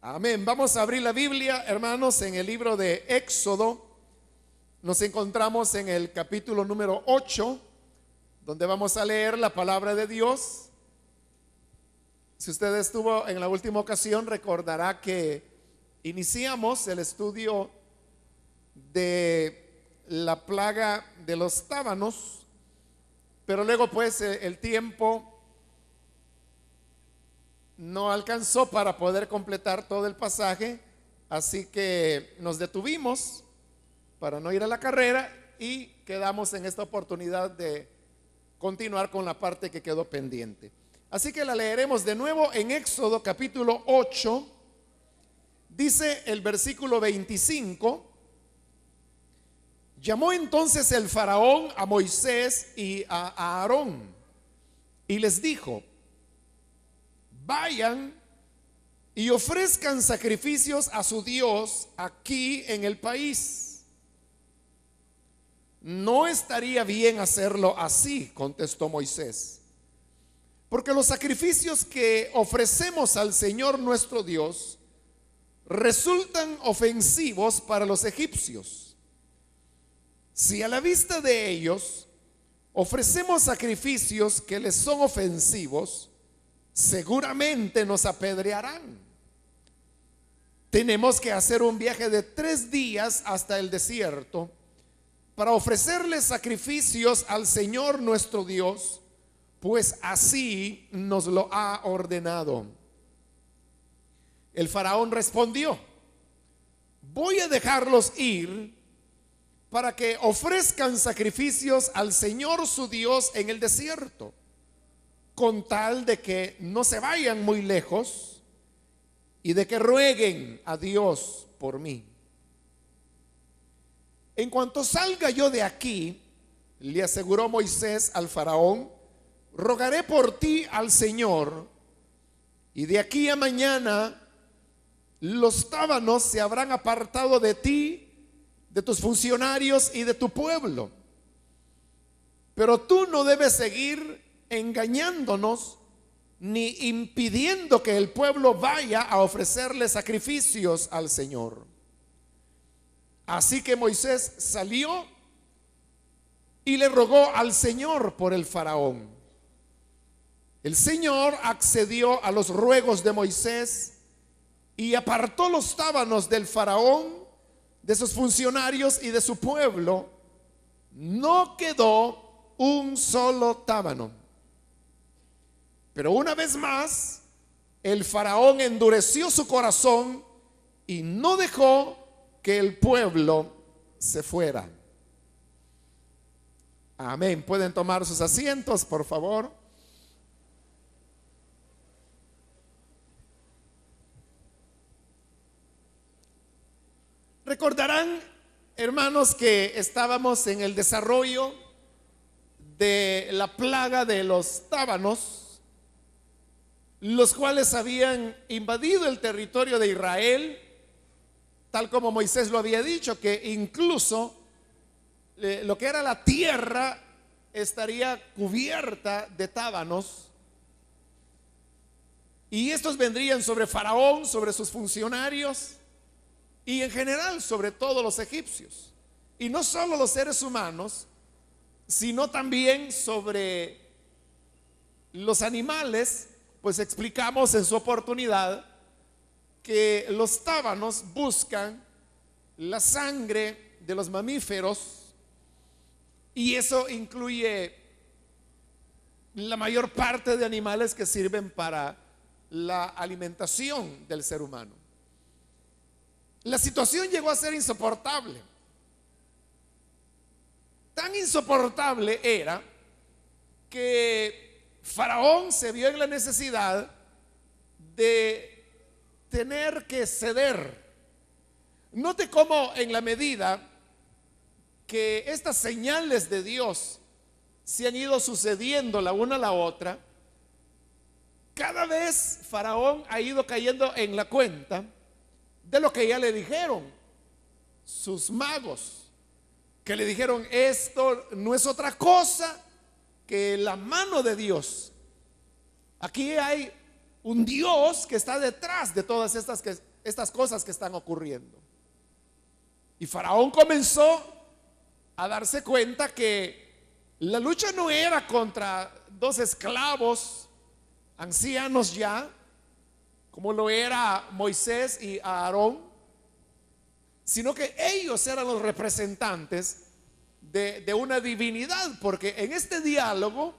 Amén. Vamos a abrir la Biblia, hermanos, en el libro de Éxodo. Nos encontramos en el capítulo número 8, donde vamos a leer la palabra de Dios. Si usted estuvo en la última ocasión, recordará que iniciamos el estudio de la plaga de los tábanos, pero luego pues el tiempo no alcanzó para poder completar todo el pasaje, así que nos detuvimos para no ir a la carrera y quedamos en esta oportunidad de continuar con la parte que quedó pendiente. Así que la leeremos de nuevo en Éxodo capítulo 8. Dice el versículo 25: llamó entonces el faraón a Moisés y a Aarón y les dijo: vayan y ofrezcan sacrificios a su Dios aquí en el país. No estaría bien hacerlo así, contestó Moisés, porque los sacrificios que ofrecemos al Señor nuestro Dios resultan ofensivos para los egipcios. Si a la vista de ellos ofrecemos sacrificios que les son ofensivos, seguramente nos apedrearán. Tenemos que hacer un viaje de 3 días hasta el desierto para ofrecerles sacrificios al Señor nuestro Dios, pues así nos lo ha ordenado. El faraón respondió: voy a dejarlos ir para que ofrezcan sacrificios al Señor su Dios en el desierto, con tal de que no se vayan muy lejos y de que rueguen a Dios por mí. En cuanto salga yo de aquí, le aseguró Moisés al faraón, rogaré por ti al Señor, y de aquí a mañana los tábanos se habrán apartado de ti, de tus funcionarios y de tu pueblo. Pero tú no debes seguir engañándonos ni impidiendo que el pueblo vaya a ofrecerle sacrificios al Señor. Así que Moisés salió y le rogó al Señor por el faraón. El Señor accedió a los ruegos de Moisés y apartó los tábanos del faraón, de sus funcionarios y de su pueblo. No quedó un solo tábano. Pero una vez más, el faraón endureció su corazón y no dejó que el pueblo se fuera. Amén. Pueden tomar sus asientos, por favor. Recordarán, hermanos, que estábamos en el desarrollo de la plaga de los tábanos, los cuales habían invadido el territorio de Israel, tal como Moisés lo había dicho, que incluso lo que era la tierra estaría cubierta de tábanos, y estos vendrían sobre Faraón, sobre sus funcionarios y en general sobre todos los egipcios, y no solo los seres humanos, sino también sobre los animales. Pues explicamos en su oportunidad que los tábanos buscan la sangre de los mamíferos, y eso incluye la mayor parte de animales que sirven para la alimentación del ser humano. La situación llegó a ser insoportable. Tan insoportable era que Faraón se vio en la necesidad de tener que ceder. Note cómo, en la medida que estas señales de Dios se han ido sucediendo la una a la otra, cada vez Faraón ha ido cayendo en la cuenta de lo que ya le dijeron sus magos, que le dijeron: esto no es otra cosa que la mano de Dios. Aquí hay un Dios que está detrás de todas estas cosas que están ocurriendo. Y Faraón comenzó a darse cuenta que la lucha no era contra dos esclavos ancianos ya, como lo era Moisés y Aarón, sino que ellos eran los representantes de una divinidad, porque en este diálogo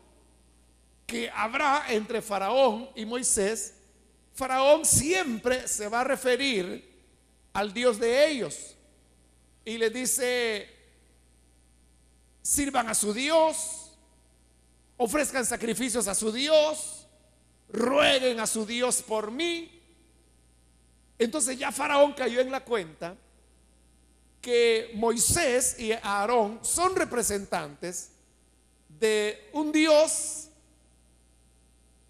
que habrá entre Faraón y Moisés, Faraón siempre se va a referir al Dios de ellos y le dice: sirvan a su Dios, ofrezcan sacrificios a su Dios, rueguen a su Dios por mí. Entonces ya Faraón cayó en la cuenta que Moisés y Aarón son representantes de un Dios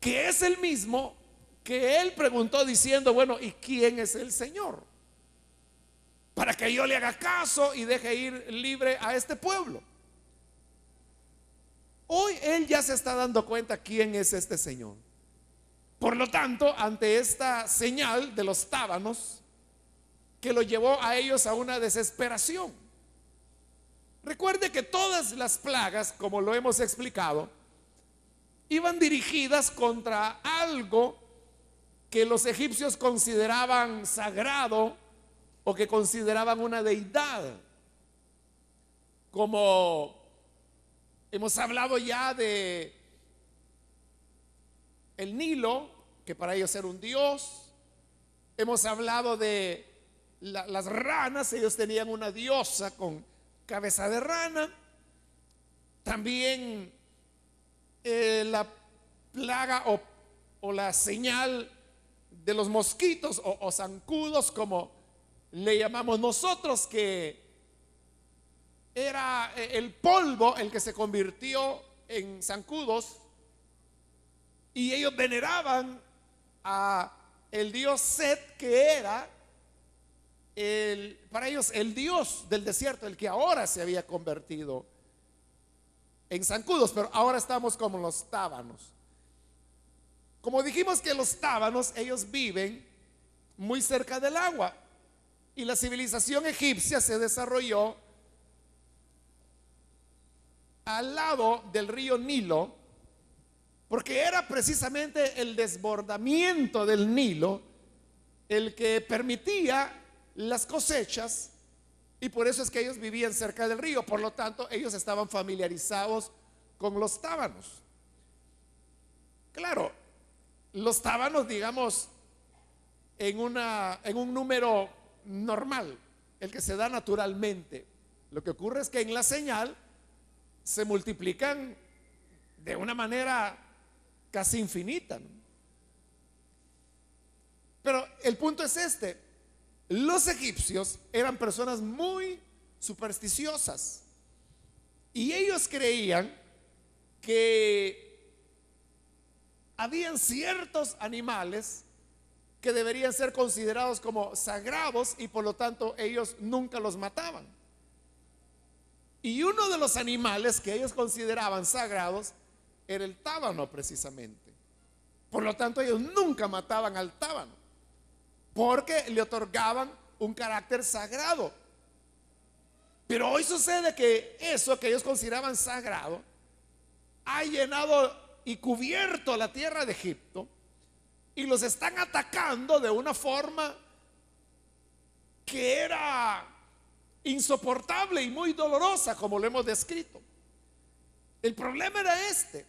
que es el mismo que él preguntó diciendo: bueno, ¿y quién es el Señor? Para que yo le haga caso y deje ir libre a este pueblo. Hoy él ya se está dando cuenta quién es este Señor. Por lo tanto, ante esta señal de los tábanos que lo llevó a ellos a una desesperación. Recuerde que todas las plagas, como lo hemos explicado, iban dirigidas contra algo que los egipcios consideraban sagrado o que consideraban una deidad. Como hemos hablado ya de el Nilo, que para ellos era un dios. Hemos hablado de las ranas, ellos tenían una diosa con cabeza de rana. También la plaga o la señal de los mosquitos o zancudos, como le llamamos nosotros, que era el polvo el que se convirtió en zancudos, y ellos veneraban a el dios Set, que era para ellos el dios del desierto, el que ahora se había convertido en zancudos. Pero ahora estamos como los tábanos. Como dijimos que los tábanos, ellos viven muy cerca del agua, y la civilización egipcia se desarrolló al lado del río Nilo, porque era precisamente el desbordamiento del Nilo el que permitía las cosechas, y por eso es que ellos vivían cerca del río. Por lo tanto, ellos estaban familiarizados con los tábanos. Claro, los tábanos, digamos, en un número normal, el que se da naturalmente. Lo que ocurre es que en la señal se multiplican de una manera casi infinita, ¿no? Pero el punto es este: los egipcios eran personas muy supersticiosas, y ellos creían que habían ciertos animales que deberían ser considerados como sagrados, y por lo tanto ellos nunca los mataban. Y uno de los animales que ellos consideraban sagrados era el tábano, precisamente. Por lo tanto, ellos nunca mataban al tábano, porque le otorgaban un carácter sagrado. Pero hoy sucede que eso que ellos consideraban sagrado ha llenado y cubierto la tierra de Egipto, y los están atacando de una forma que era insoportable y muy dolorosa, como lo hemos descrito. El problema era este: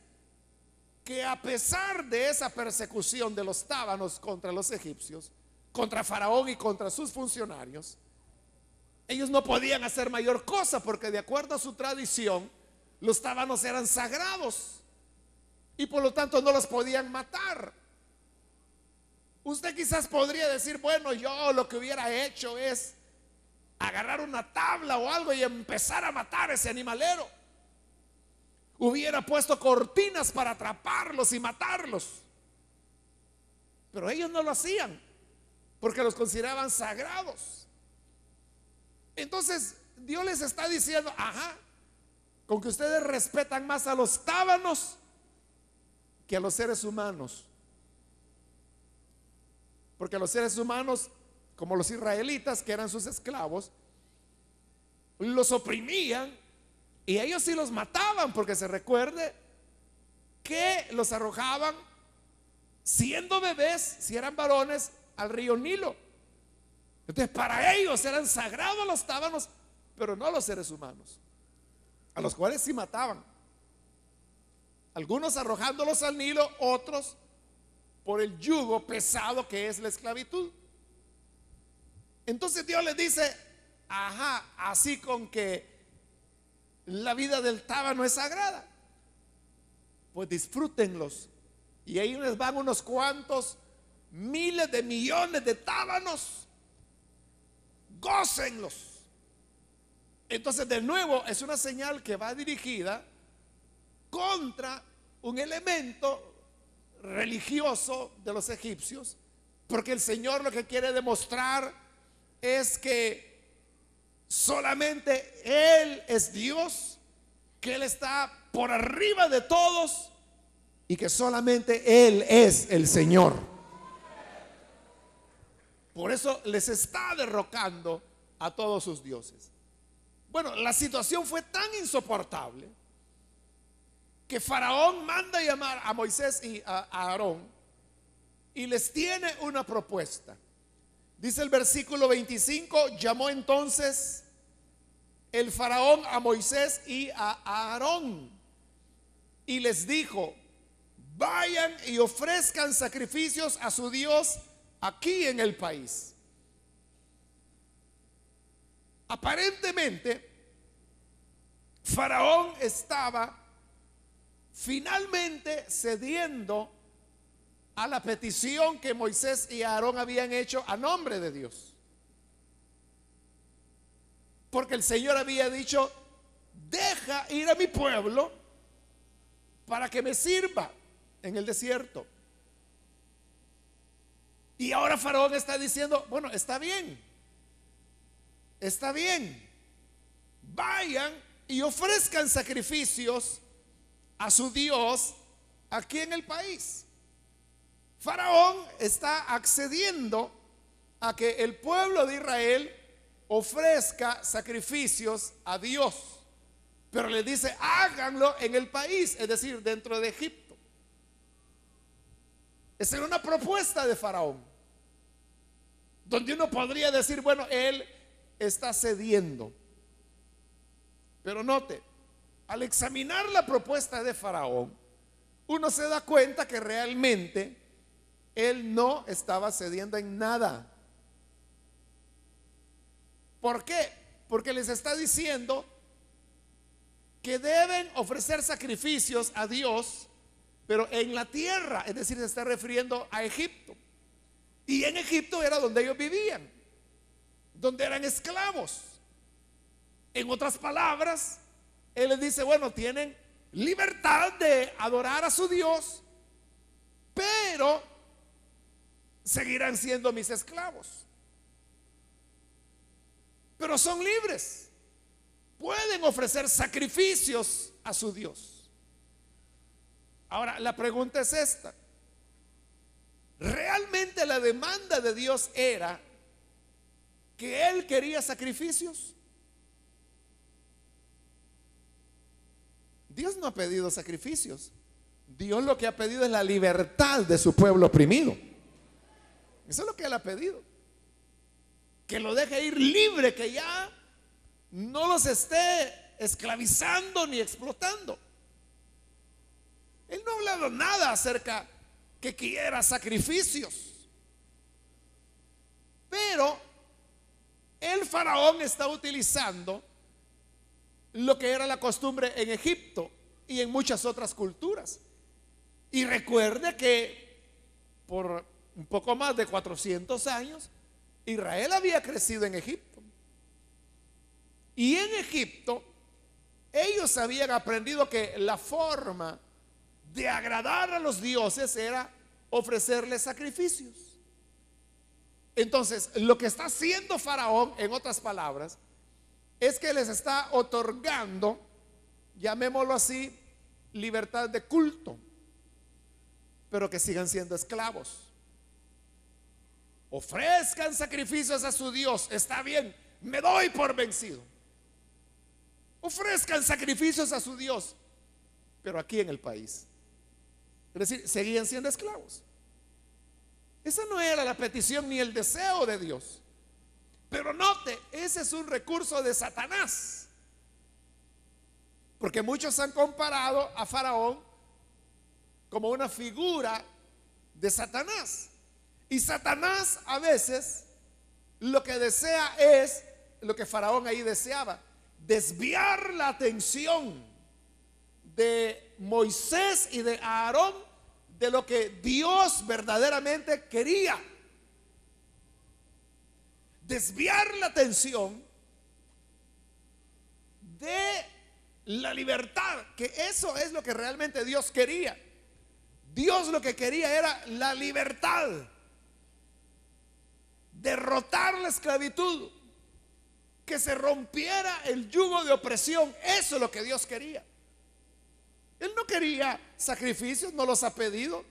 que a pesar de esa persecución de los tábanos contra los egipcios, contra Faraón y contra sus funcionarios, ellos no podían hacer mayor cosa, porque de acuerdo a su tradición, los tábanos eran sagrados y por lo tanto no los podían matar. Usted quizás podría decir: bueno, yo lo que hubiera hecho es agarrar una tabla o algo y empezar a matar a ese animalero. Hubiera puesto cortinas para atraparlos y matarlos. Pero ellos no lo hacían, porque los consideraban sagrados. Entonces Dios les está diciendo: ajá, con que ustedes respetan más a los tábanos que a los seres humanos. porque los seres humanos, como los israelitas que eran sus esclavos, los oprimían y ellos sí los mataban, porque se recuerde que los arrojaban siendo bebés, si eran varones, al río Nilo. Entonces para ellos eran sagrados los tábanos, pero no los seres humanos, a los cuales sí mataban. Algunos arrojándolos al Nilo, otros por el yugo pesado que es la esclavitud. Entonces Dios les dice, ajá, así con que la vida del tábano es sagrada, pues disfrútenlos. Y ahí les van unos cuantos miles de millones de tábanos, gócenlos. Entonces de nuevo es una señal que va dirigida contra un elemento religioso de los egipcios, porque el Señor lo que quiere demostrar es que solamente Él es Dios, que Él está por arriba de todos y que solamente Él es el Señor. Por eso les está derrocando a todos sus dioses. Bueno, la situación fue tan insoportable que Faraón manda llamar a Moisés y a Aarón y les tiene una propuesta. Dice el versículo 25: llamó entonces el Faraón a Moisés y a Aarón y les dijo: vayan y ofrezcan sacrificios a su Dios aquí en el país. Aparentemente Faraón estaba finalmente cediendo a la petición que Moisés y Aarón habían hecho a nombre de Dios, porque el Señor había dicho: deja ir a mi pueblo para que me sirva en el desierto. Y ahora Faraón está diciendo: bueno, está bien, vayan y ofrezcan sacrificios a su Dios aquí en el país. Faraón está accediendo a que el pueblo de Israel ofrezca sacrificios a Dios, pero le dice: háganlo en el país, es decir, dentro de Egipto. Esa era una propuesta de Faraón, donde uno podría decir: bueno, él está cediendo. Pero note, al examinar la propuesta de Faraón, uno se da cuenta que realmente él no estaba cediendo en nada. ¿Por qué? Porque les está diciendo que deben ofrecer sacrificios a Dios, pero en la tierra, es decir, se está refiriendo a Egipto. Y en Egipto era donde ellos vivían, donde eran esclavos. En otras palabras, él les dice: bueno, tienen libertad de adorar a su Dios, pero seguirán siendo mis esclavos. Pero son libres, pueden ofrecer sacrificios a su Dios. Ahora, la pregunta es esta: ¿realmente la demanda de Dios era que Él quería sacrificios? Dios no ha pedido sacrificios. Dios lo que ha pedido es la libertad de su pueblo oprimido. Eso es lo que Él ha pedido: que lo deje ir libre, que ya no los esté esclavizando ni explotando. Él no ha hablado nada acerca que quiera sacrificios. Pero el Faraón está utilizando lo que era la costumbre en Egipto y en muchas otras culturas. Y recuerde que por un poco más de 400 años Israel había crecido en Egipto. Y en Egipto ellos habían aprendido que la forma de agradar a los dioses era ofrecerles sacrificios. Entonces, lo que está haciendo Faraón, en otras palabras, es que les está otorgando, llamémoslo así, libertad de culto, pero que sigan siendo esclavos. ofrezcan sacrificios a su Dios. Está bien, me doy por vencido. Ofrezcan sacrificios a su Dios, pero aquí en el país. Es decir, seguían siendo esclavos. Esa no era la petición ni el deseo de Dios. Pero note, ese es un recurso de Satanás. Porque muchos han comparado a Faraón como una figura de Satanás. Y Satanás a veces lo que desea es lo que Faraón ahí deseaba: desviar la atención de Moisés y de Aarón de lo que Dios verdaderamente quería. Desviar la atención de la libertad, que eso es lo que realmente Dios quería. Dios lo que quería era la libertad, derrotar la esclavitud, que se rompiera el yugo de opresión. Eso es lo que Dios quería. Él no quería sacrificios, no los ha pedido.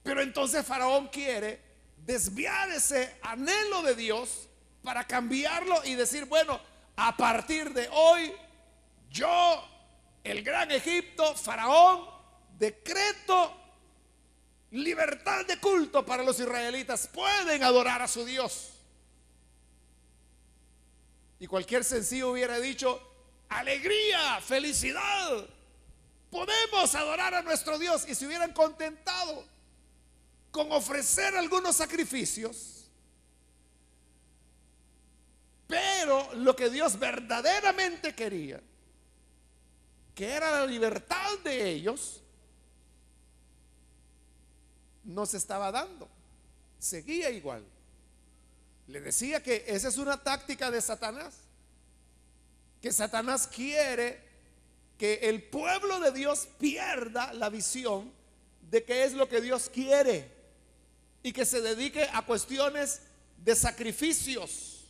Pero entonces Faraón quiere desviar ese anhelo de Dios para cambiarlo y decir: bueno, a partir de hoy, yo, el gran Egipto, Faraón, decreto libertad de culto para los israelitas. Pueden adorar a su Dios. Y cualquier sencillo hubiera dicho: alegría, felicidad, podemos adorar a nuestro Dios. Y se hubieran contentado con ofrecer algunos sacrificios. Pero lo que Dios verdaderamente quería, que era la libertad de ellos, no se estaba dando. Seguía igual. Le decía que esa es una táctica de Satanás, que Satanás quiere que el pueblo de Dios pierda la visión de qué es lo que Dios quiere y que se dedique a cuestiones de sacrificios,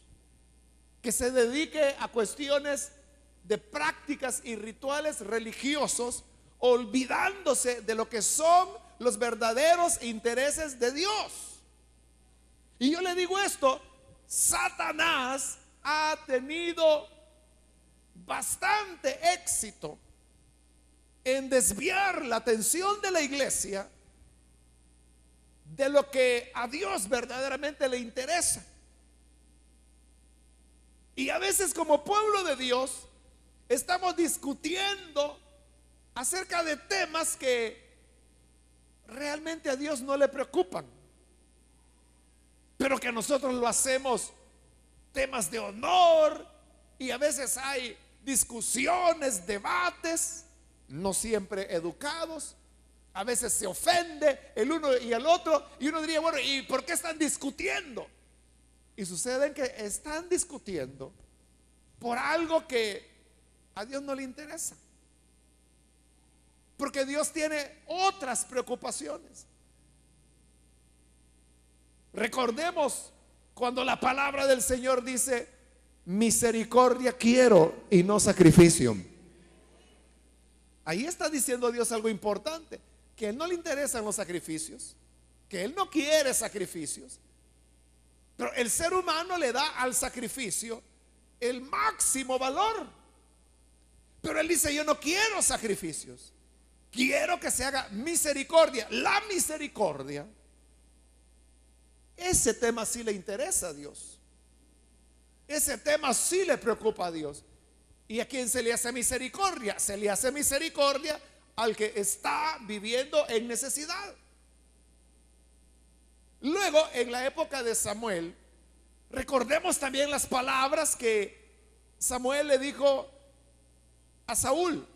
que se dedique a cuestiones de prácticas y rituales religiosos, olvidándose de lo que son los verdaderos intereses de Dios. Y yo le digo esto: Satanás ha tenido bastante éxito en desviar la atención de la iglesia de lo que a Dios verdaderamente le interesa. Y a veces, como pueblo de Dios, estamos discutiendo acerca de temas que realmente a Dios no le preocupan, pero que a nosotros lo hacemos temas de honor. Y a veces hay discusiones, debates, no siempre educados. A veces se ofende el uno y el otro, y uno diría: bueno, ¿y por qué están discutiendo? Y sucede que están discutiendo por algo que a Dios no le interesa, porque Dios tiene otras preocupaciones. Recordemos cuando la palabra del Señor dice: misericordia quiero y no sacrificio. Ahí está diciendo Dios algo importante: que a Él no le interesan los sacrificios, que Él no quiere sacrificios. Pero el ser humano le da al sacrificio el máximo valor. Pero Él dice: yo no quiero sacrificios, quiero que se haga misericordia. La misericordia, ese tema sí le interesa a Dios. Ese tema sí le preocupa a Dios. ¿Y a quién se le hace misericordia? Se le hace misericordia al que está viviendo en necesidad. Luego, en la época de Samuel, recordemos también las palabras que Samuel le dijo a Saúl.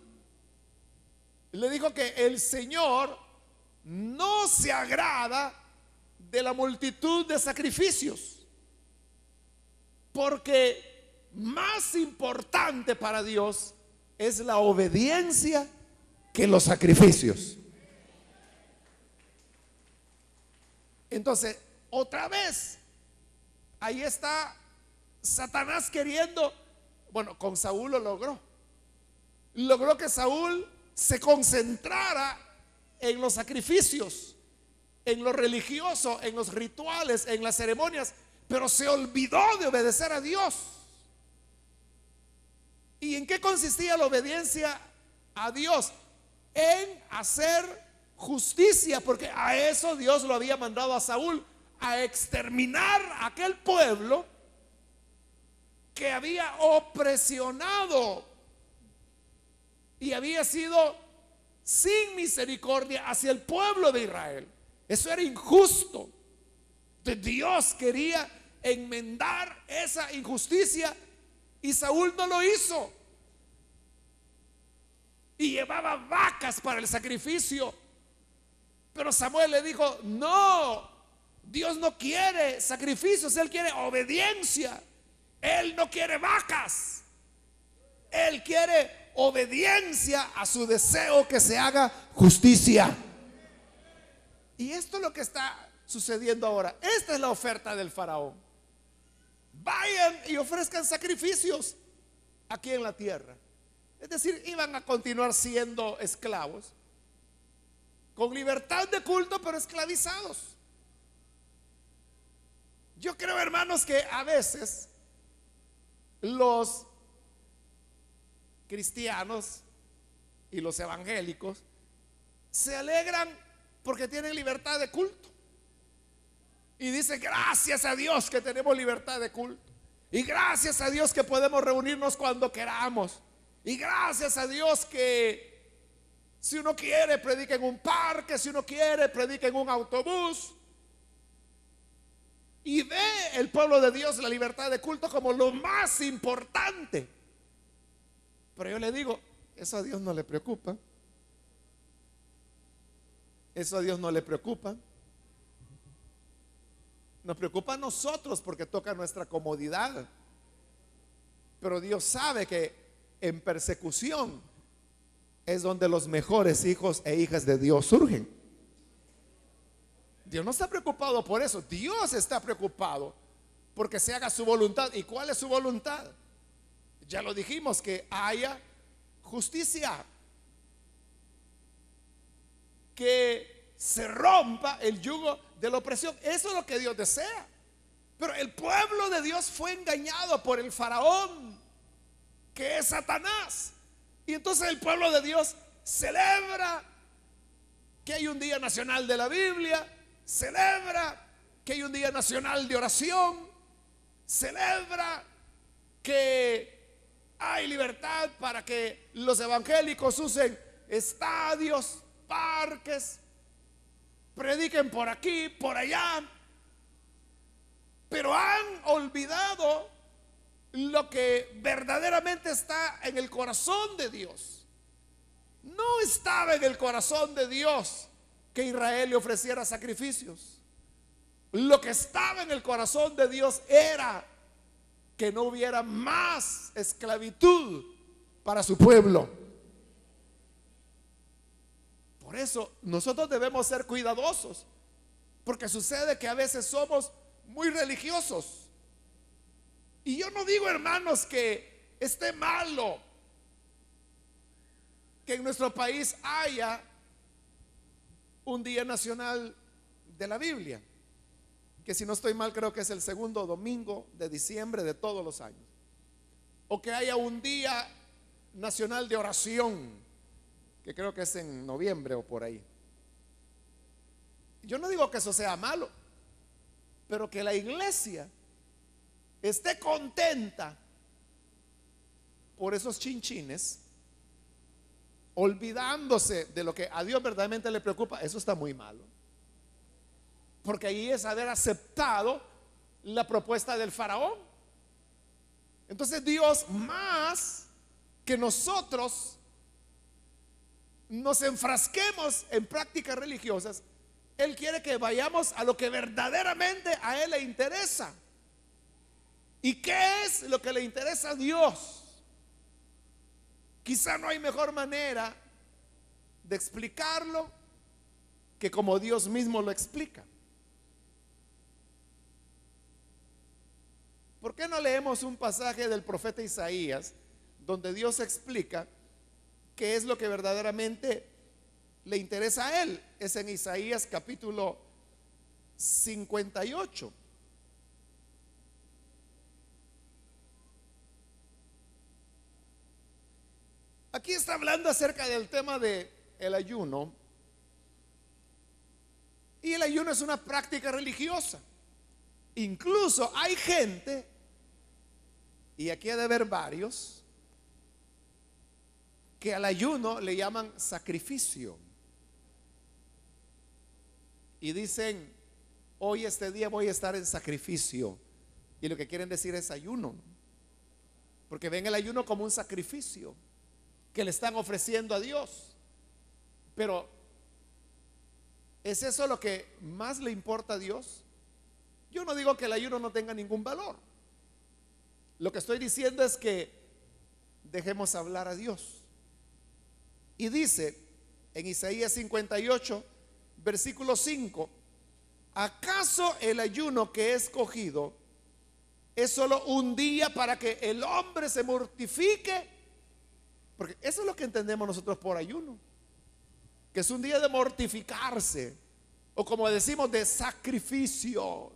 Le dijo que el Señor no se agrada de la multitud de sacrificios, porque más importante para Dios es la obediencia que los sacrificios. Entonces, otra vez, ahí está Satanás queriendo. Bueno, con Saúl lo logró. Logró que Saúl se concentrara en los sacrificios en lo religioso, en los rituales, en las ceremonias, pero se olvidó de obedecer a Dios. ¿Y en qué consistía la obediencia a Dios? En hacer justicia, porque a eso Dios lo había mandado a Saúl, a exterminar a aquel pueblo que había opresionado y había sido sin misericordia hacia el pueblo de Israel. Eso era injusto. Dios quería enmendar esa injusticia y Saúl no lo hizo. Y llevaba vacas para el sacrificio. Pero Samuel le dijo: no, Dios no quiere sacrificios, Él quiere obediencia. Él no quiere vacas, Él quiere obediencia a su deseo que se haga justicia. Y esto es lo que está sucediendo ahora. Esta es la oferta del faraón: vayan y ofrezcan sacrificios aquí en la tierra. Es decir, iban a continuar siendo esclavos, con libertad de culto, pero esclavizados. Yo creo, hermanos, que a veces los cristianos y los evangélicos se alegran porque tienen libertad de culto y dicen: gracias a Dios que tenemos libertad de culto, y gracias a Dios que podemos reunirnos cuando queramos, y gracias a Dios que si uno quiere predica en un parque, si uno quiere predica en un autobús. Y ve el pueblo de Dios la libertad de culto como lo más importante. Pero yo le digo, eso a Dios no le preocupa. Eso a Dios no le preocupa. Nos preocupa a nosotros porque toca nuestra comodidad. Pero Dios sabe que en persecución es donde los mejores hijos e hijas de Dios surgen. Dios no está preocupado por eso. Dios está preocupado porque se haga su voluntad. ¿Y cuál es su voluntad? Ya lo dijimos, que haya justicia, que se rompa el yugo de la opresión. Eso es lo que Dios desea. Pero el pueblo de Dios fue engañado por el faraón, que es Satanás. Y entonces el pueblo de Dios celebra que hay un día nacional de la Biblia, celebra que hay un día nacional de oración, celebra que hay libertad para que los evangélicos usen estadios, parques, prediquen por aquí, por allá, pero han olvidado lo que verdaderamente está en el corazón de Dios. No estaba en el corazón de Dios que Israel le ofreciera sacrificios. Lo que estaba en el corazón de Dios era que no hubiera más esclavitud para su pueblo. Por eso nosotros debemos ser cuidadosos, porque sucede que a veces somos muy religiosos. Y yo no digo, hermanos, que esté malo que en nuestro país haya un día nacional de la Biblia, que si no estoy mal creo que es el segundo domingo de diciembre de todos los años, o que haya un día nacional de oración, que creo que es en noviembre o por ahí. Yo no digo que eso sea malo, pero que la iglesia esté contenta por esos chinchines, olvidándose de lo que a Dios verdaderamente le preocupa, eso está muy malo. Porque ahí es haber aceptado la propuesta del faraón. Entonces Dios, más que nosotros nos enfrasquemos en prácticas religiosas, Él quiere que vayamos a lo que verdaderamente a Él le interesa. ¿Y qué es lo que le interesa a Dios? Quizá no hay mejor manera de explicarlo que como Dios mismo lo explica. ¿Por qué no leemos un pasaje del profeta Isaías donde Dios explica qué es lo que verdaderamente le interesa a Él? Es en Isaías capítulo 58. Aquí está hablando acerca del tema de el ayuno. Y el ayuno es una práctica religiosa. Incluso hay gente, y aquí ha de haber varios, que al ayuno le llaman sacrificio. Y dicen, hoy este día voy a estar en sacrificio. Y lo que quieren decir es ayuno. Porque ven el ayuno como un sacrificio que le están ofreciendo a Dios. Pero ¿es eso lo que más le importa a Dios? Yo no digo que el ayuno no tenga ningún valor. Lo que estoy diciendo es que dejemos hablar a Dios. Y dice en Isaías 58, versículo 5: ¿acaso el ayuno que he escogido es solo un día para que el hombre se mortifique? Porque eso es lo que entendemos nosotros por ayuno, que es un día de mortificarse, o como decimos, de sacrificio.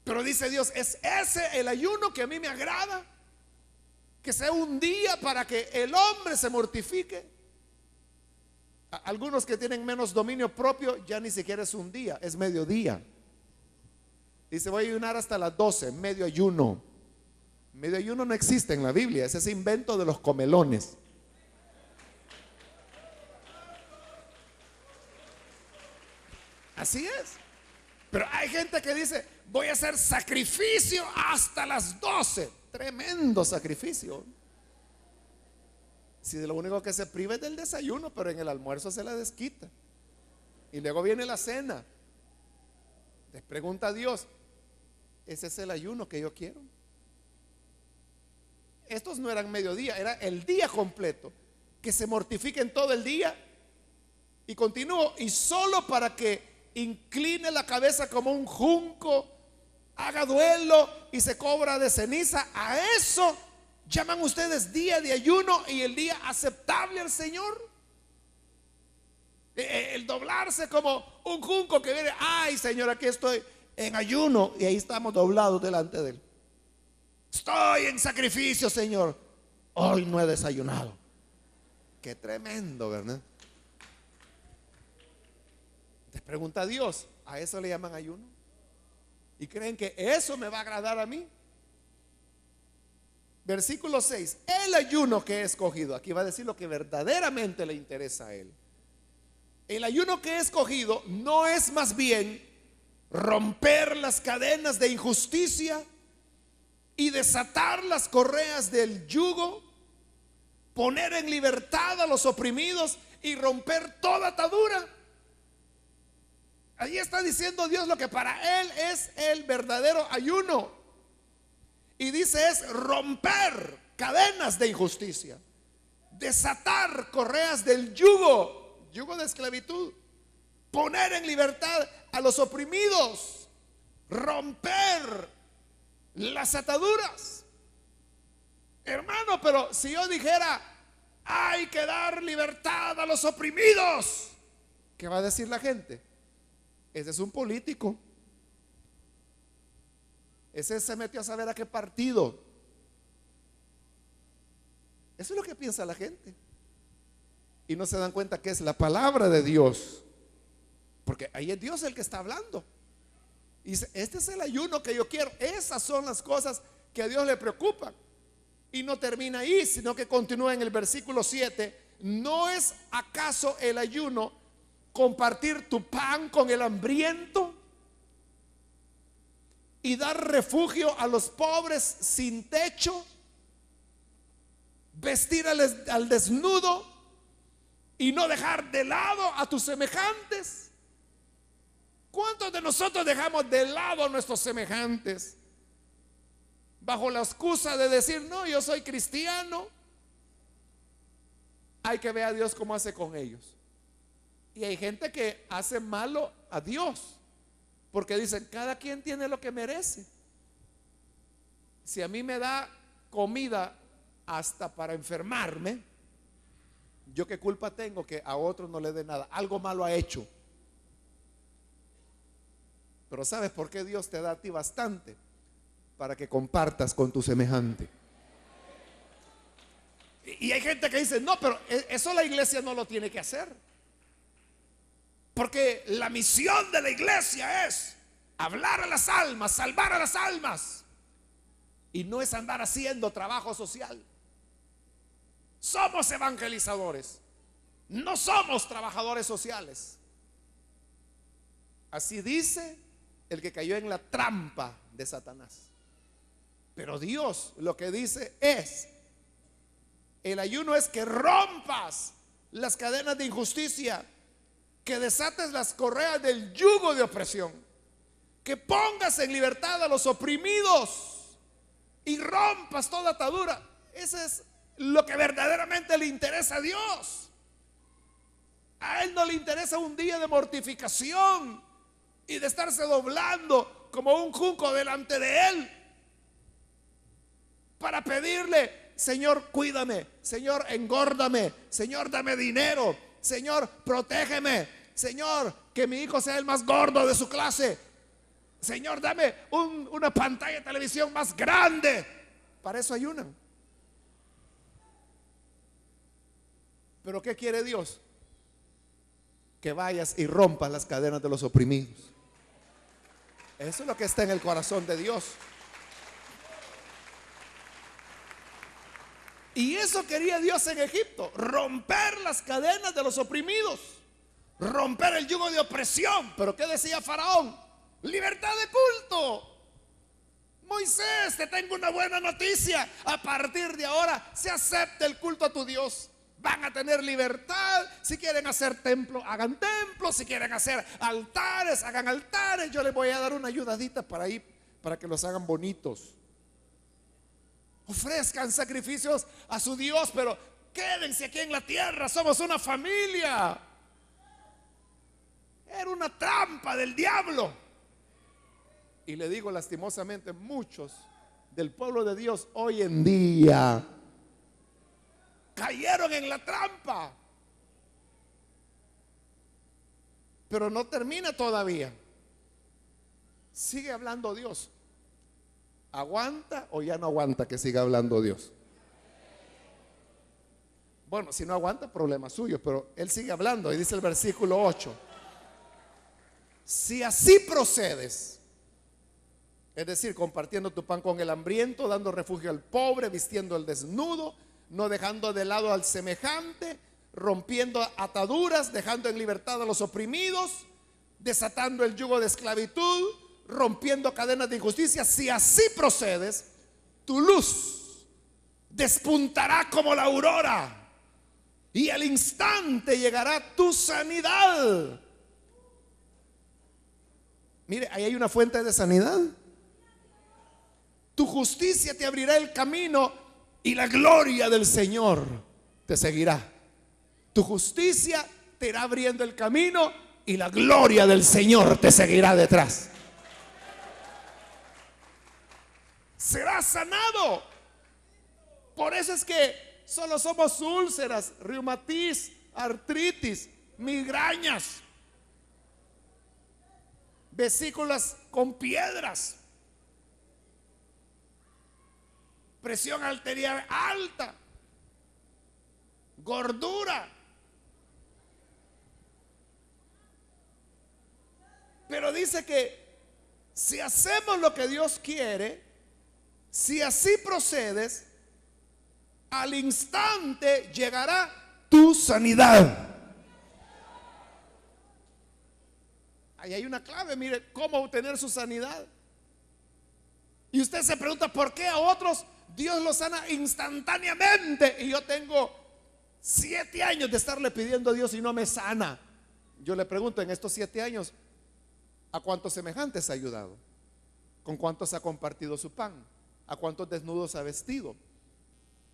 Pero dice Dios, ¿es ese el ayuno que a mí me agrada? Que sea un día para que el hombre se mortifique. Algunos que tienen menos dominio propio, ya ni siquiera es un día, es mediodía. Dice, voy a ayunar hasta las 12, medio ayuno. Medio ayuno no existe en la Biblia, es ese invento de los comelones. Así es. Pero hay gente que dice, voy a hacer sacrificio hasta las 12. Tremendo sacrificio. Si de lo único que se priva es del desayuno, pero en el almuerzo se la desquita. Y luego viene la cena. Les pregunta a Dios, ¿ese es el ayuno que yo quiero? Estos no eran mediodía, era el día completo. Que se mortifiquen todo el día. Y continúo, y solo para que incline la cabeza como un junco, haga duelo y se cobra de ceniza. A eso llaman ustedes día de ayuno y el día aceptable al Señor. El doblarse como un junco que viene, ay Señor, aquí estoy en ayuno, y ahí estamos doblados delante de Él. Estoy en sacrificio, Señor, hoy no he desayunado. Qué tremendo, ¿verdad? Les pregunta a Dios, ¿a eso le llaman ayuno? ¿Y creen que eso me va a agradar a mí? Versículo 6, el ayuno que he escogido. Aquí va a decir lo que verdaderamente le interesa a Él. El ayuno que he escogido no es más bien romper las cadenas de injusticia y desatar las correas del yugo, poner en libertad a los oprimidos y romper toda atadura. Allí está diciendo Dios lo que para Él es el verdadero ayuno. Y dice es romper cadenas de injusticia, desatar correas del yugo, yugo de esclavitud, poner en libertad a los oprimidos, romper las ataduras. Hermano, pero si yo dijera, hay que dar libertad a los oprimidos, ¿qué va a decir la gente? Ese es un político. Ese se metió a saber a qué partido. Eso es lo que piensa la gente. Y no se dan cuenta que es la palabra de Dios. Porque ahí es Dios el que está hablando. Y dice, este es el ayuno que yo quiero. Esas son las cosas que a Dios le preocupan. Y no termina ahí, sino que continúa en el versículo 7. ¿No es acaso el ayuno compartir tu pan con el hambriento y dar refugio a los pobres sin techo, vestir al desnudo y no dejar de lado a tus semejantes? ¿Cuántos de nosotros dejamos de lado a nuestros semejantes bajo la excusa de decir, no, yo soy cristiano? Hay que ver a Dios cómo hace con ellos. Y hay gente que hace malo a Dios, porque dicen, cada quien tiene lo que merece. Si a mí me da comida hasta para enfermarme, ¿yo qué culpa tengo que a otro no le dé nada? Algo malo ha hecho. Pero ¿sabes por qué Dios te da a ti bastante? Para que compartas con tu semejante. Y hay gente que dice, no, pero eso la iglesia no lo tiene que hacer. Porque la misión de la iglesia es hablar a las almas, salvar a las almas. Y no es andar haciendo trabajo social. Somos evangelizadores, no somos trabajadores sociales. Así dice el que cayó en la trampa de Satanás. Pero Dios lo que dice es, el ayuno es que rompas las cadenas de injusticia, que desates las correas del yugo de opresión, que pongas en libertad a los oprimidos y rompas toda atadura. Eso es lo que verdaderamente le interesa a Dios. A Él no le interesa un día de mortificación y de estarse doblando como un junco delante de Él para pedirle, Señor, cuídame, Señor, engórdame, Señor, dame dinero, Señor, protégeme, Señor, que mi hijo sea el más gordo de su clase, Señor, dame una pantalla de televisión más grande. Para eso ayunan. Pero ¿qué quiere Dios? Que vayas y rompas las cadenas de los oprimidos. Eso es lo que está en el corazón de Dios. Y eso quería Dios en Egipto, romper las cadenas de los oprimidos, romper el yugo de opresión. Pero ¿qué decía Faraón? Libertad de culto. Moisés, te tengo una buena noticia. A partir de ahora se acepta el culto a tu Dios. Van a tener libertad. Si quieren hacer templo, hagan templos. Si quieren hacer altares, hagan altares. Yo les voy a dar una ayudadita para ahí, para que los hagan bonitos. Ofrezcan sacrificios a su Dios, pero quédense aquí en la tierra. Somos una familia. Era una trampa del diablo. Y le digo lastimosamente, muchos del pueblo de Dios hoy en día cayeron en la trampa. Pero no termina todavía. Sigue hablando Dios. ¿Aguanta o ya no aguanta que siga hablando Dios? Bueno, si no aguanta, problema suyo, pero Él sigue hablando. Y dice el versículo 8: si así procedes, es decir, compartiendo tu pan con el hambriento, dando refugio al pobre, vistiendo al desnudo, no dejando de lado al semejante, rompiendo ataduras, dejando en libertad a los oprimidos, desatando el yugo de esclavitud, rompiendo cadenas de injusticia. Si así procedes, tu luz despuntará como la aurora y al instante llegará tu sanidad. Mire, ahí hay una fuente de sanidad. Tu justicia te abrirá el camino y la gloria del Señor te seguirá. Tu justicia te irá abriendo el camino y la gloria del Señor te seguirá detrás. Serás sanado. Por eso es que solo somos úlceras, reumatiz, artritis, migrañas, vesículas con piedras, presión arterial alta, gordura. Pero dice que si hacemos lo que Dios quiere, si así procedes, al instante llegará tu sanidad. Ahí hay una clave, mire, cómo obtener su sanidad. Y usted se pregunta, ¿por qué a otros Dios los sana instantáneamente? Y yo tengo 7 años de estarle pidiendo a Dios y no me sana. Yo le pregunto, en estos 7 años, ¿a cuántos semejantes ha ayudado? ¿Con cuántos ha compartido su pan? ¿A cuántos desnudos ha vestido?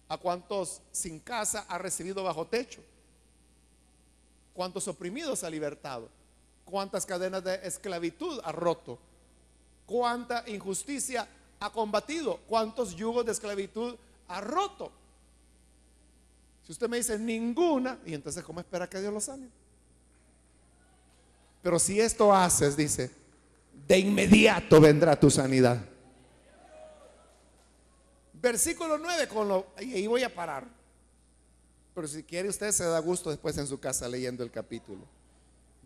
¿A cuántos sin casa ha recibido bajo techo? ¿Cuántos oprimidos ha libertado? ¿Cuántas cadenas de esclavitud ha roto? ¿Cuánta injusticia ha combatido? ¿Cuántos yugos de esclavitud ha roto? Si usted me dice ninguna, y entonces ¿cómo espera que Dios lo sane? Pero si esto haces, dice, de inmediato vendrá tu sanidad. Versículo 9, y ahí voy a parar. Pero si quiere usted se da gusto después en su casa leyendo el capítulo.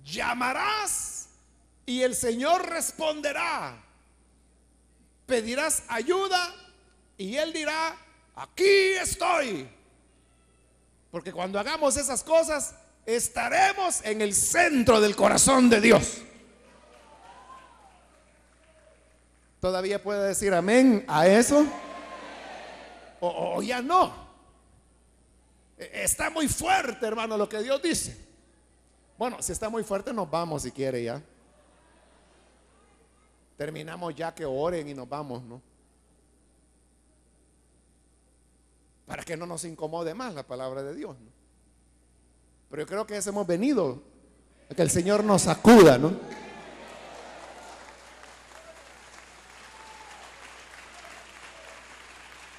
Llamarás y el Señor responderá. Pedirás ayuda y Él dirá: aquí estoy. Porque cuando hagamos esas cosas, estaremos en el centro del corazón de Dios. ¿Todavía puede decir amén a eso? O ya no. Está muy fuerte, hermano, lo que Dios dice. Bueno, si está muy fuerte, nos vamos si quiere ya. Terminamos ya, que oren y nos vamos, ¿no? Para que no nos incomode más la palabra de Dios, ¿no? Pero yo creo que eso hemos venido, a que el Señor nos sacuda, ¿no?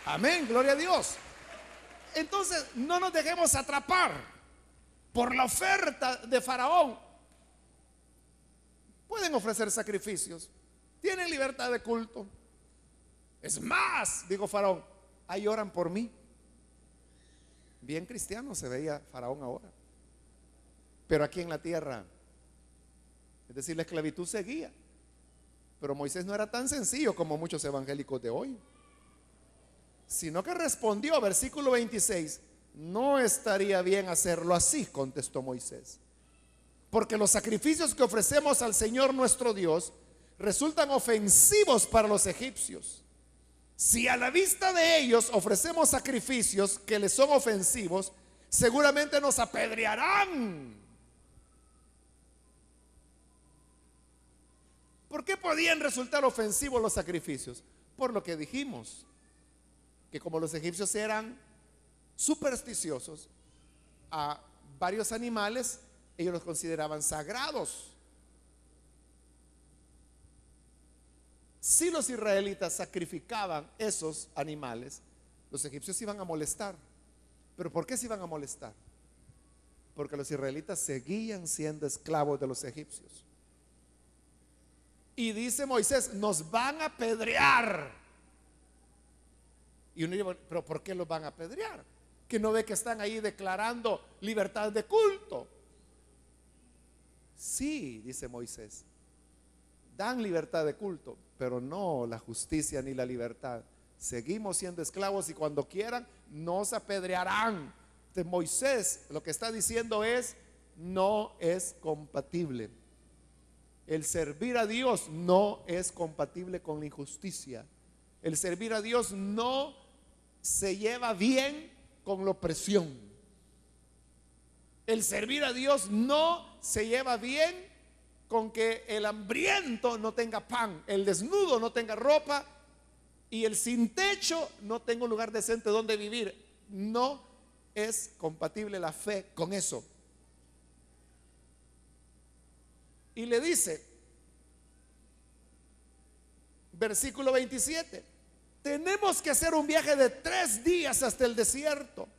Amén, gloria a Dios. Entonces, no nos dejemos atrapar por la oferta de Faraón. Pueden ofrecer sacrificios, tienen libertad de culto. Es más, dijo Faraón, ahí oran por mí. Bien cristiano se veía Faraón ahora. Pero aquí en la tierra, es decir, la esclavitud seguía. Pero Moisés no era tan sencillo como muchos evangélicos de hoy, sino que respondió, versículo 26: no estaría bien hacerlo así, contestó Moisés, porque los sacrificios que ofrecemos al Señor nuestro Dios resultan ofensivos para los egipcios. Si a la vista de ellos ofrecemos sacrificios que les son ofensivos, seguramente nos apedrearán. ¿Por qué podían resultar ofensivos los sacrificios? Por lo que dijimos, que como los egipcios eran supersticiosos, a varios animales ellos los consideraban sagrados. Si los israelitas sacrificaban esos animales, los egipcios se iban a molestar. ¿Pero por qué se iban a molestar? Porque los israelitas seguían siendo esclavos de los egipcios. Y dice Moisés: nos van a apedrear. Y uno dice: pero ¿por qué los van a apedrear? Que no ve que están ahí declarando libertad de culto. Sí, dice Moisés, dan libertad de culto, pero no la justicia ni la libertad. Seguimos siendo esclavos y cuando quieran nos apedrearán. Entonces Moisés lo que está diciendo es: no es compatible. El servir a Dios no es compatible con la injusticia. El servir a Dios no se lleva bien con la opresión. El servir a Dios no se lleva bien con que el hambriento no tenga pan, el desnudo no tenga ropa y el sin techo no tenga un lugar decente donde vivir. No es compatible la fe con eso. Y le dice, versículo 27, tenemos que hacer un viaje de 3 días hasta el desierto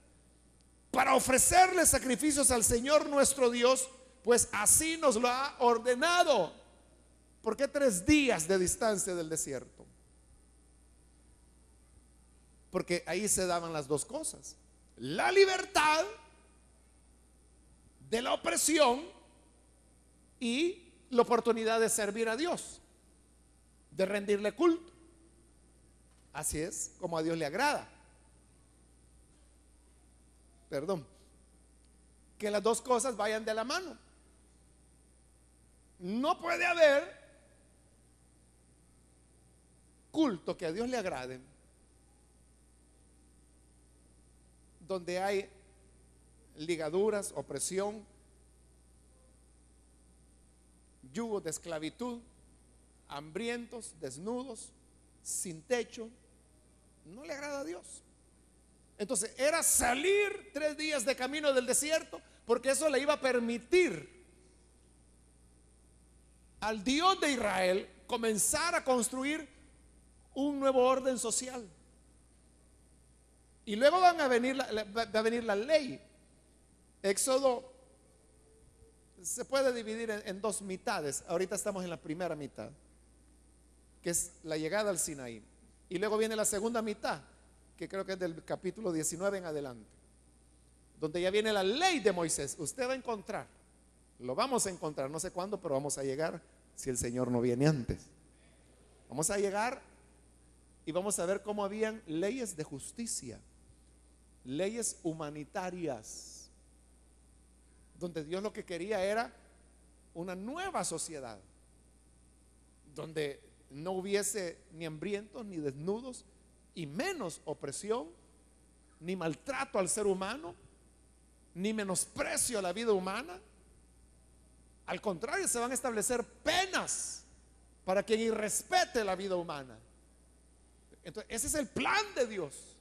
para ofrecerle sacrificios al Señor nuestro Dios, pues así nos lo ha ordenado. ¿Por qué 3 días de distancia del desierto? Porque ahí se daban las dos cosas: la libertad de la opresión y la oportunidad de servir a Dios, de rendirle culto. Así es como a Dios le agrada. Perdón, que las dos cosas vayan de la mano. No puede haber culto que a Dios le agrade donde hay ligaduras, opresión, yugos de esclavitud, hambrientos, desnudos, sin techo. No le agrada a Dios. Entonces era salir 3 días de camino del desierto, porque eso le iba a permitir al Dios de Israel comenzar a construir un nuevo orden social. Y luego va a venir la ley. Éxodo se puede dividir en 2 mitades. Ahorita estamos en la primera mitad. que es la llegada al Sinaí. Y luego viene la segunda mitad, que creo que es del capítulo 19 en adelante, donde ya viene la ley de Moisés. Usted va a encontrar, lo vamos a encontrar, no sé cuándo, pero vamos a llegar si el Señor no viene antes. Vamos a llegar y vamos a ver cómo habían leyes de justicia, leyes humanitarias, donde Dios lo que quería era una nueva sociedad, donde no hubiese ni hambrientos ni desnudos, y menos opresión, ni maltrato al ser humano, ni menosprecio a la vida humana. Al contrario, se van a establecer penas para quien irrespete la vida humana. Entonces, ese es el plan de Dios.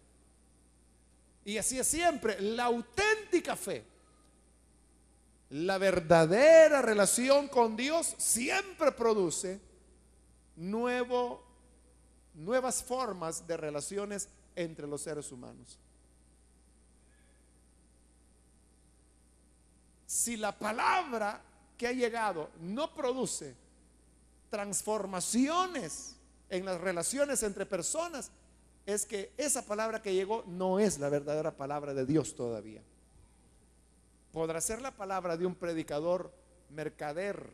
Y así es siempre. La auténtica fe, la verdadera relación con Dios siempre produce nuevas formas de relaciones entre los seres humanos. Si la palabra que ha llegado no produce transformaciones en las relaciones entre personas, es que esa palabra que llegó no es la verdadera palabra de Dios todavía. Podrá ser la palabra de un predicador, mercader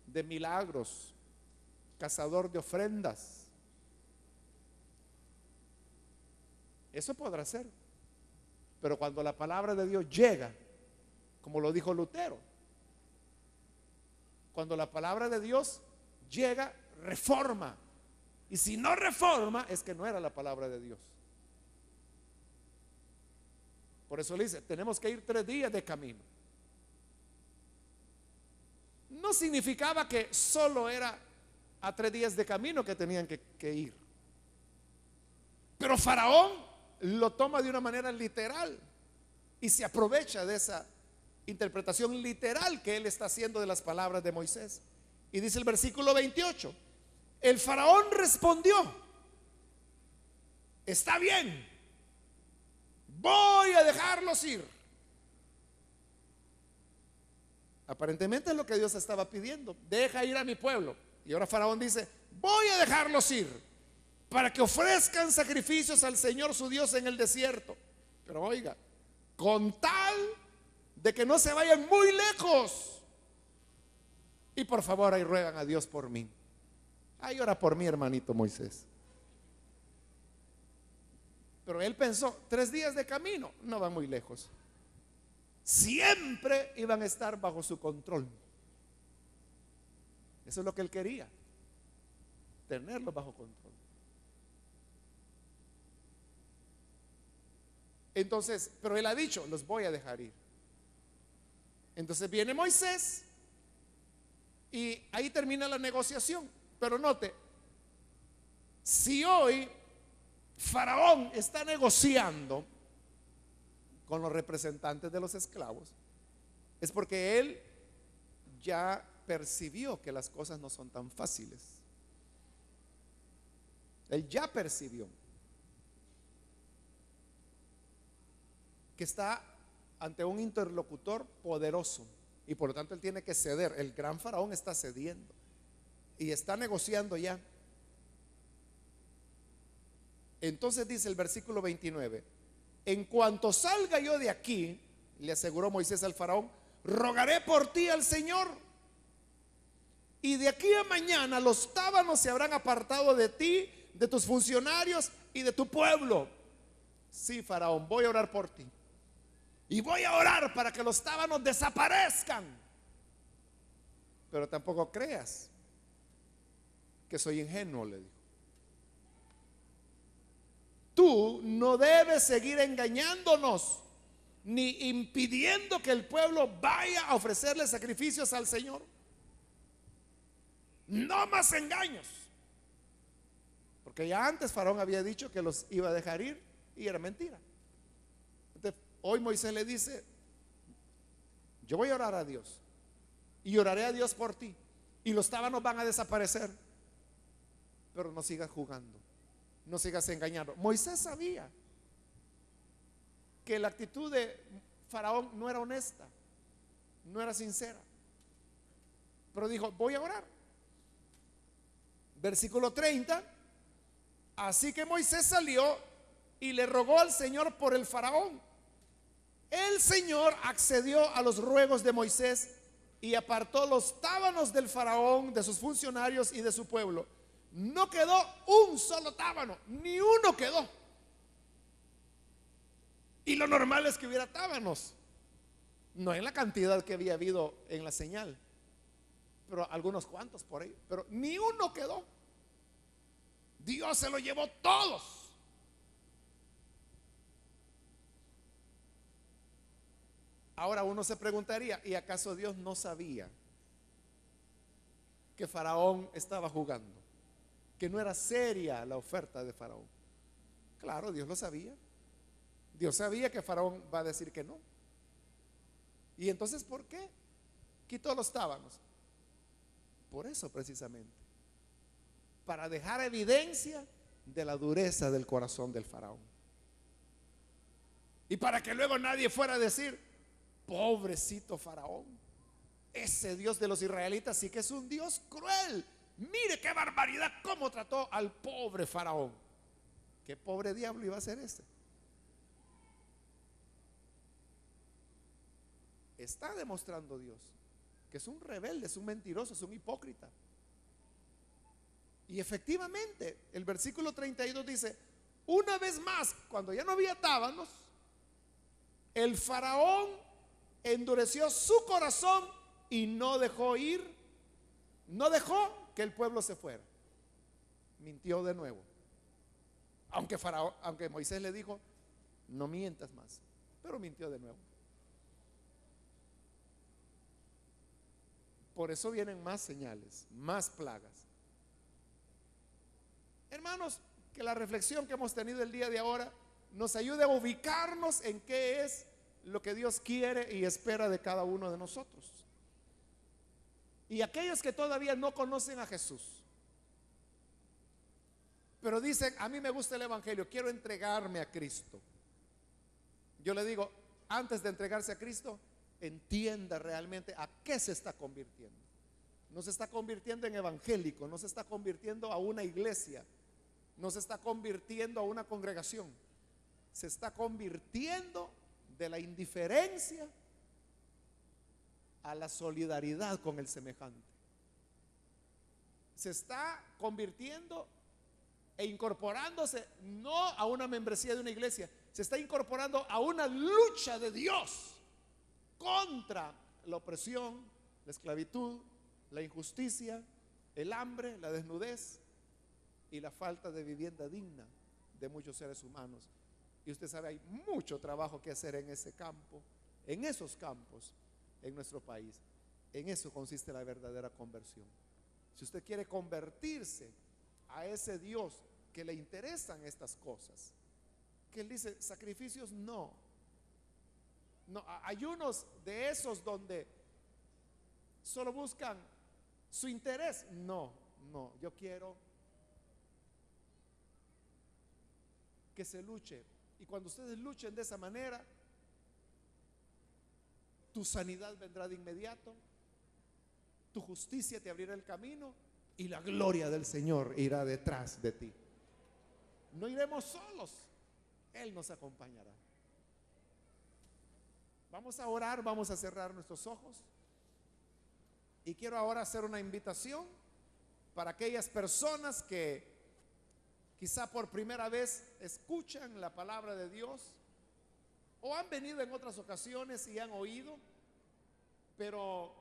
de milagros, cazador de ofrendas. Eso podrá ser. Pero cuando la palabra de Dios llega, como lo dijo Lutero, cuando la palabra de Dios llega, reforma. Y si no reforma, es que no era la palabra de Dios. Por eso le dice, tenemos que ir 3 días de camino. No significaba que solo era a 3 días de camino que tenían que ir. Pero Faraón lo toma de una manera literal y se aprovecha de esa interpretación literal que él está haciendo de las palabras de Moisés. Y dice el versículo 28, el Faraón respondió, está bien, voy a dejarlos ir. Aparentemente es lo que Dios estaba pidiendo, deja ir a mi pueblo. Y ahora Faraón dice, voy a dejarlos ir para que ofrezcan sacrificios al Señor su Dios en el desierto. Pero oiga, con tal de que no se vayan muy lejos. Y por favor, ahí ruegan a Dios por mí. Ahí ora por mí, hermanito Moisés. Pero él pensó, 3 días de camino, no van muy lejos. Siempre iban a estar bajo su control. Eso es lo que él quería, tenerlos bajo control. Entonces, pero él ha dicho, los voy a dejar ir. Entonces viene Moisés y ahí termina la negociación. Pero note, si hoy Faraón está negociando con los representantes de los esclavos, es porque él ya percibió que las cosas no son tan fáciles. Él ya percibió que está ante un interlocutor poderoso y por lo tanto él tiene que ceder. El gran Faraón está cediendo y está negociando ya. Entonces dice el versículo 29, en cuanto salga yo de aquí, le aseguró Moisés al Faraón, rogaré por ti al Señor, y de aquí a mañana los tábanos se habrán apartado de ti, de tus funcionarios y de tu pueblo. Sí, Faraón, voy a orar por ti y voy a orar para que los tábanos desaparezcan, pero tampoco creas que soy ingenuo, le dijo. Tú no debes seguir engañándonos ni impidiendo que el pueblo vaya a ofrecerle sacrificios al Señor. No más engaños, porque ya antes Faraón había dicho que los iba a dejar ir y era mentira. Entonces, hoy Moisés le dice, yo voy a orar a Dios y oraré a Dios por ti y los tábanos van a desaparecer, pero no sigas jugando, no sigas engañando. Moisés sabía que la actitud de Faraón no era honesta, no era sincera, pero dijo, voy a orar. Versículo 30. Así que Moisés salió y le rogó al Señor por el faraón. El Señor accedió a los ruegos de Moisés y apartó los tábanos del faraón, de sus funcionarios y de su pueblo. No quedó un solo tábano, ni uno quedó. Y lo normal es que hubiera tábanos, no en la cantidad que había habido en la señal, pero algunos cuantos por ahí, pero ni uno quedó. Dios se lo llevó todos. Ahora uno se preguntaría, ¿y acaso Dios no sabía que Faraón estaba jugando? Que no era seria la oferta de Faraón. Claro, Dios lo sabía. Dios sabía que Faraón va a decir que no. ¿Y entonces por qué quitó los tábanos? Por eso precisamente, para dejar evidencia de la dureza del corazón del Faraón. Y para que luego nadie fuera a decir, pobrecito Faraón, ese Dios de los israelitas sí que es un Dios cruel. Mire qué barbaridad, cómo trató al pobre Faraón. Qué pobre diablo iba a ser ese. Está demostrando Dios que es un rebelde, es un mentiroso, es un hipócrita. Y efectivamente, el versículo 32 dice, una vez más, cuando ya no había tábanos, el faraón endureció su corazón y no dejó ir, no dejó que el pueblo se fuera. Mintió de nuevo. Aunque Moisés le dijo, no mientas más, pero mintió de nuevo. Por eso vienen más señales, más plagas. Hermanos, que la reflexión que hemos tenido el día de ahora nos ayude a ubicarnos en qué es lo que Dios quiere y espera de cada uno de nosotros. Y aquellos que todavía no conocen a Jesús, pero dicen, a mí me gusta el Evangelio, quiero entregarme a Cristo. Yo le digo, antes de entregarse a Cristo, entienda realmente a qué se está convirtiendo. No se está convirtiendo en evangélico, no se está convirtiendo a una iglesia, no se está convirtiendo a una congregación, se está convirtiendo de la indiferencia a la solidaridad con el semejante. Se está convirtiendo e incorporándose no a una membresía de una iglesia, se está incorporando a una lucha de Dios contra la opresión, la esclavitud, la injusticia, el hambre, la desnudez y la falta de vivienda digna de muchos seres humanos. Y usted sabe, hay mucho trabajo que hacer en ese campo, en esos campos, en nuestro país. En eso consiste la verdadera conversión. Si usted quiere convertirse a ese Dios que le interesan estas cosas, que él dice, sacrificios no. No, hay unos de esos donde solo buscan su interés. No, yo quiero que se luche. Y cuando ustedes luchen de esa manera, tu sanidad vendrá de inmediato, tu justicia te abrirá el camino y la gloria del Señor irá detrás de ti. No iremos solos, Él nos acompañará. Vamos a orar, vamos a cerrar nuestros ojos. Y quiero ahora hacer una invitación para aquellas personas que quizá por primera vez escuchan la palabra de Dios o han venido en otras ocasiones y han oído, pero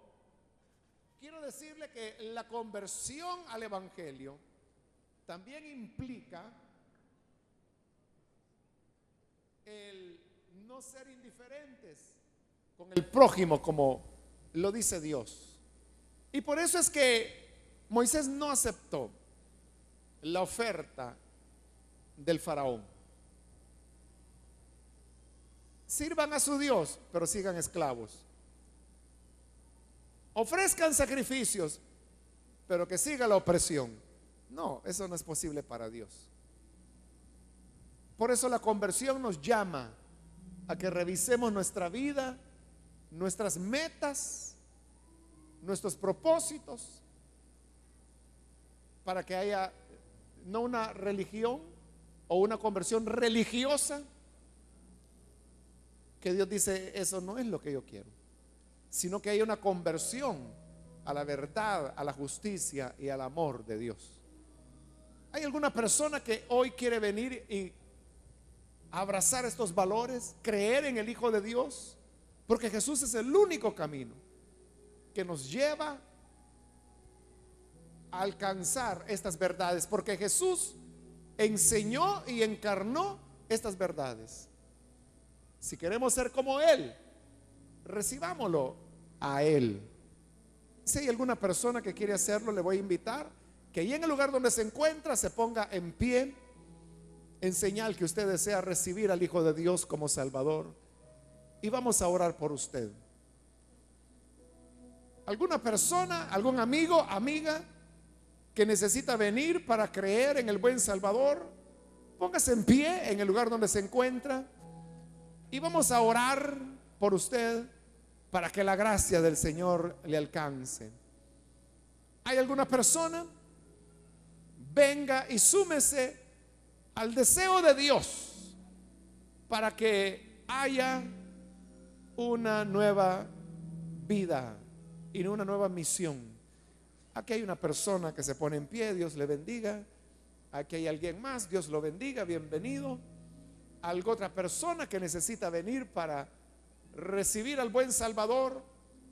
quiero decirle que la conversión al Evangelio también implica el no ser indiferentes con el prójimo, como lo dice Dios. Y por eso es que Moisés no aceptó la oferta del faraón. Sirvan a su Dios, pero sigan esclavos. Ofrezcan sacrificios, pero que siga la opresión. No, eso no es posible para Dios. Por eso la conversión nos llama a que revisemos nuestra vida, nuestras metas, nuestros propósitos, para que haya no una religión o una conversión religiosa, que Dios dice, eso no es lo que yo quiero, sino que haya una conversión a la verdad, a la justicia y al amor de Dios. ¿Hay alguna persona que hoy quiere venir y abrazar estos valores, creer en el Hijo de Dios? Porque Jesús es el único camino que nos lleva a alcanzar estas verdades, porque Jesús enseñó y encarnó estas verdades. Si queremos ser como Él, recibámoslo a Él. Si hay alguna persona que quiere hacerlo, le voy a invitar que ahí en el lugar donde se encuentra se ponga en pie, en señal que usted desea recibir al Hijo de Dios como Salvador, y vamos a orar por usted. ¿Alguna persona, algún amigo, amiga que necesita venir para creer en el buen Salvador? Póngase en pie en el lugar donde se encuentra y vamos a orar por usted para que la gracia del Señor le alcance. ¿Hay alguna persona? Venga y súmese al deseo de Dios para que haya una nueva vida y una nueva misión. Aquí hay una persona que se pone en pie, Dios le bendiga. Aquí hay alguien más, Dios lo bendiga, bienvenido. ¿Alguna otra persona que necesita venir para recibir al buen Salvador?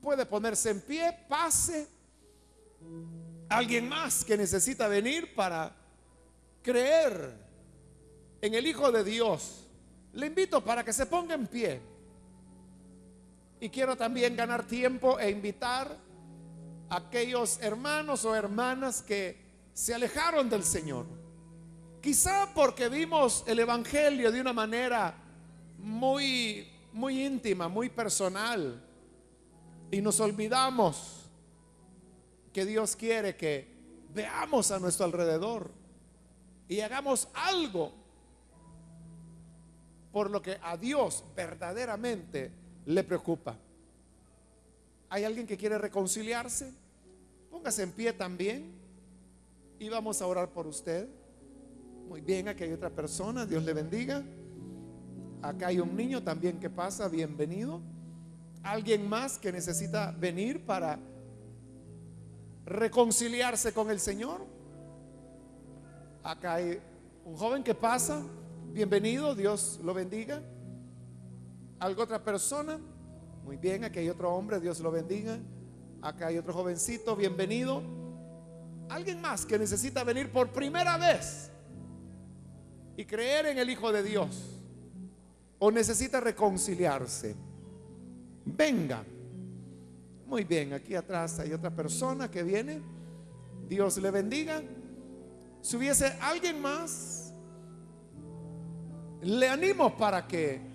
Puede ponerse en pie, pase. ¿Alguien más que necesita venir para creer en el Hijo de Dios? Le invito para que se ponga en pie. Y quiero también ganar tiempo e invitar a aquellos hermanos o hermanas que se alejaron del Señor, quizá porque vimos el Evangelio de una manera muy íntima, muy personal, y nos olvidamos que Dios quiere que veamos a nuestro alrededor y hagamos algo por lo que a Dios verdaderamente le preocupa. ¿Hay alguien que quiere reconciliarse? Póngase en pie también y vamos a orar por usted. Muy bien, aquí hay otra persona, Dios le bendiga. Acá hay un niño también que pasa, bienvenido. ¿Alguien más que necesita venir para reconciliarse con el Señor? Acá hay un joven que pasa, bienvenido, Dios lo bendiga. ¿Alguna otra persona? Muy bien, aquí hay otro hombre, Dios lo bendiga. Acá hay otro jovencito, bienvenido. ¿Alguien más que necesita venir por primera vez y creer en el Hijo de Dios o necesita reconciliarse? Venga. Muy bien, aquí atrás hay otra persona que viene, Dios le bendiga. Si hubiese alguien más, le animo para que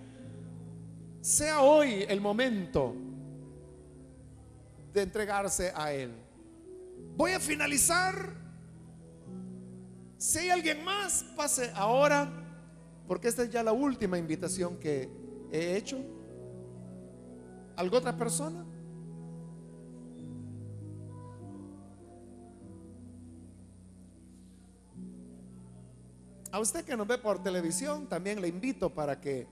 sea hoy el momento de entregarse a Él. Voy a finalizar. Si hay alguien más, pase ahora, porque esta es ya la última invitación que he hecho. ¿Alguna otra persona? A usted que nos ve por televisión, también le invito para que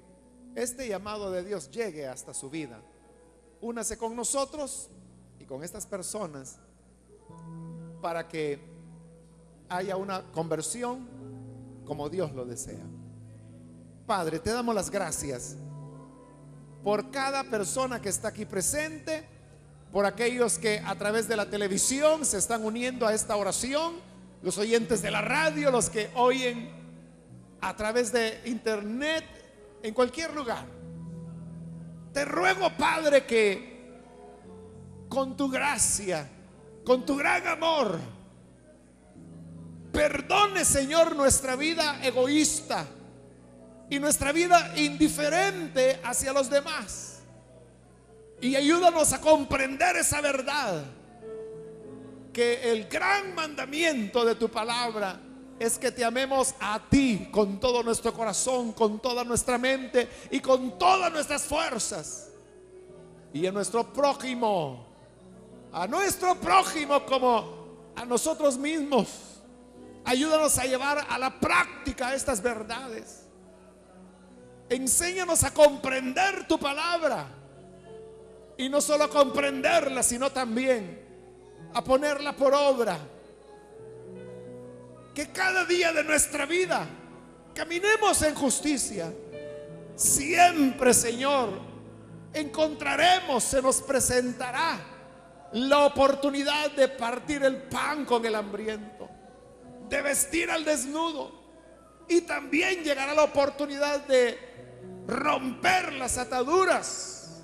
este llamado de Dios llegue hasta su vida. Únase con nosotros y con estas personas para que haya una conversión como Dios lo desea. Padre, te damos las gracias por cada persona que está aquí presente, por aquellos que a través de la televisión se están uniendo a esta oración, los oyentes de la radio, los que oyen a través de internet, en cualquier lugar. Te ruego, Padre, que con tu gracia, con tu gran amor, perdone, Señor, nuestra vida egoísta y nuestra vida indiferente hacia los demás, y ayúdanos a comprender esa verdad, que el gran mandamiento de tu palabra es que te amemos a ti con todo nuestro corazón, con toda nuestra mente y con todas nuestras fuerzas, y a nuestro prójimo como a nosotros mismos. Ayúdanos a llevar a la práctica estas verdades. Enséñanos a comprender tu palabra. Y no solo a comprenderla, sino también a ponerla por obra. Que cada día de nuestra vida caminemos en justicia. Siempre, Señor, encontraremos, se nos presentará la oportunidad de partir el pan con el hambriento, de vestir al desnudo, y también llegará la oportunidad de romper las ataduras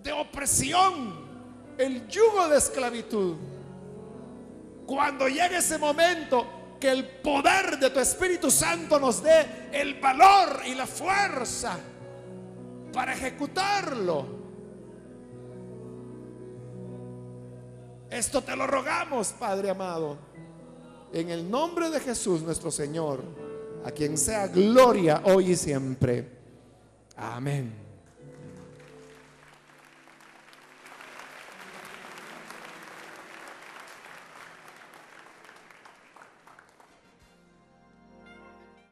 de opresión, el yugo de esclavitud. Cuando llegue ese momento, que el poder de tu Espíritu Santo nos dé el valor y la fuerza para ejecutarlo. Esto te lo rogamos, Padre amado, en el nombre de Jesús nuestro Señor, a quien sea gloria hoy y siempre. Amén.